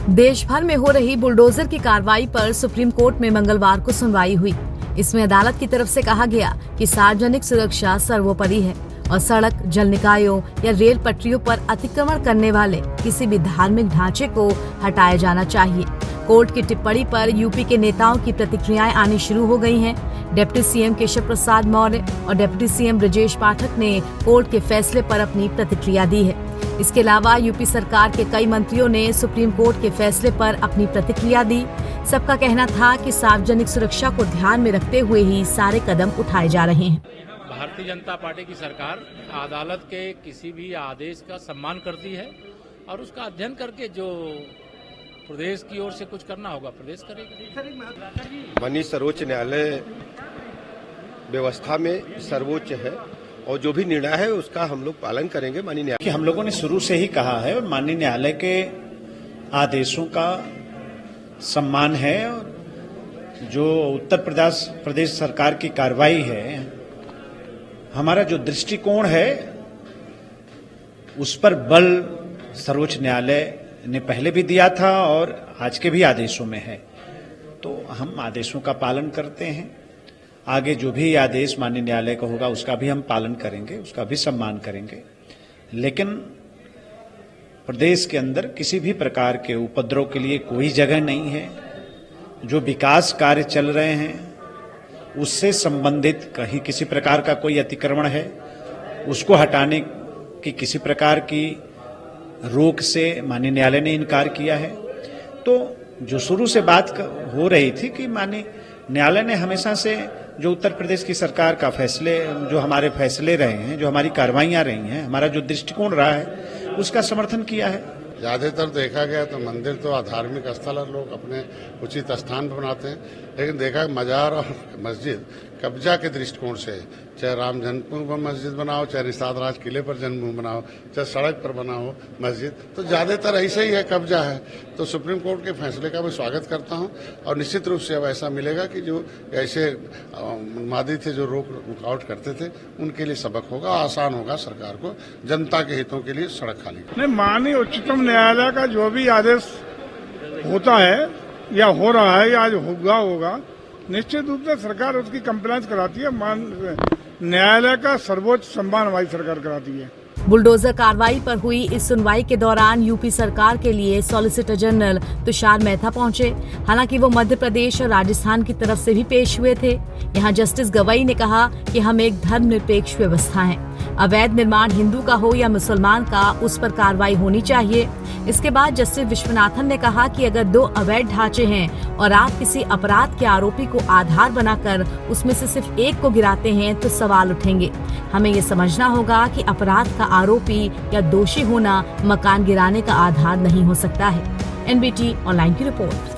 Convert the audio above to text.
देश भर में हो रही बुलडोजर की कार्रवाई पर सुप्रीम कोर्ट में मंगलवार को सुनवाई हुई। इसमें अदालत की तरफ से कहा गया कि सार्वजनिक सुरक्षा सर्वोपरि है और सड़क, जल निकायों या रेल पटरियों पर अतिक्रमण करने वाले किसी भी धार्मिक ढांचे को हटाया जाना चाहिए। कोर्ट की टिप्पणी पर यूपी के नेताओं की प्रतिक्रियाएं आनी शुरू हो गई हैं। डिप्टी सीएम केशव प्रसाद मौर्य और डिप्टी सीएम ब्रजेश पाठक ने कोर्ट के फैसले पर अपनी प्रतिक्रिया दी है। इसके अलावा यूपी सरकार के कई मंत्रियों ने सुप्रीम कोर्ट के फैसले पर अपनी प्रतिक्रिया दी। सबका कहना था कि सार्वजनिक सुरक्षा को ध्यान में रखते हुए ही सारे कदम उठाए जा रहे हैं। भारतीय जनता पार्टी की सरकार अदालत के किसी भी आदेश का सम्मान करती है और उसका अध्ययन करके जो प्रदेश की ओर से कुछ करना होगा प्रदेश करेगा। माननीय सर्वोच्च न्यायालय व्यवस्था में सर्वोच्च है और जो भी निर्णय है उसका हम लोग पालन करेंगे। माननीय न्यायालय कि हम लोगों ने शुरू से ही कहा है और माननीय न्यायालय के आदेशों का सम्मान है और जो उत्तर प्रदेश सरकार की कार्रवाई है, हमारा जो दृष्टिकोण है उस पर बल सर्वोच्च न्यायालय ने पहले भी दिया था और आज के भी आदेशों में है, तो हम आदेशों का पालन करते हैं। आगे जो भी आदेश माननीय न्यायालय का होगा उसका भी हम पालन करेंगे, उसका भी सम्मान करेंगे। लेकिन प्रदेश के अंदर किसी भी प्रकार के उपद्रव के लिए कोई जगह नहीं है। जो विकास कार्य चल रहे हैं उससे संबंधित कहीं किसी प्रकार का कोई अतिक्रमण है, उसको हटाने की किसी प्रकार की रोक से माननीय न्यायालय ने इनकार किया है। तो जो शुरू से बात हो रही थी कि माननीय न्यायालय ने हमेशा से जो उत्तर प्रदेश की सरकार का फैसले, जो हमारे फैसले रहे हैं, जो हमारी कार्रवाइयां रही हैं, हमारा जो दृष्टिकोण रहा है उसका समर्थन किया है। ज्यादातर देखा गया तो मंदिर तो धार्मिक स्थल है, लोग अपने उचित स्थान पर बनाते हैं, लेकिन देखा मजार और मस्जिद कब्जा के दृष्टिकोण से, चाहे राम जन्मभूमि पर मस्जिद बनाओ, चाहे निषाद राज किले पर जन्मभूमि बनाओ, चाहे सड़क पर बनाओ मस्जिद, तो ज्यादातर ऐसे ही है, कब्जा है। तो सुप्रीम कोर्ट के फैसले का मैं स्वागत करता हूं और निश्चित रूप से अब ऐसा मिलेगा कि जो ऐसे उन्मादी थे, जो रुकावट करते थे, उनके लिए सबक होगा, आसान होगा सरकार को जनता के हितों के लिए सड़क खाली। नहीं, माननीय उच्चतम न्यायालय का जो भी आदेश होता है या हो रहा है या आज होगा, निश्चित रूप से सरकार उसकी कंप्लायंस कराती है। न्यायालय का सर्वोच्च सम्मान हमारी सरकार कराती है। बुलडोजर कार्रवाई पर हुई इस सुनवाई के दौरान यूपी सरकार के लिए सॉलिसिटर जनरल तुषार मेहता पहुंचे। हालांकि वो मध्य प्रदेश और राजस्थान की तरफ से भी पेश हुए थे। यहां जस्टिस गवई ने कहा कि हम एक धर्मनिरपेक्ष व्यवस्था हैं। अवैध निर्माण हिंदू का हो या मुसलमान का, उस पर कार्रवाई होनी चाहिए। इसके बाद जस्टिस विश्वनाथन ने कहा कि अगर दो अवैध ढांचे हैं और आप किसी अपराध के आरोपी को आधार बनाकर उसमें से सिर्फ एक को गिराते हैं तो सवाल उठेंगे। हमें ये समझना होगा कि अपराध का आरोपी या दोषी होना मकान गिराने का आधार नहीं हो सकता है। एनबीटी ऑनलाइन की रिपोर्ट।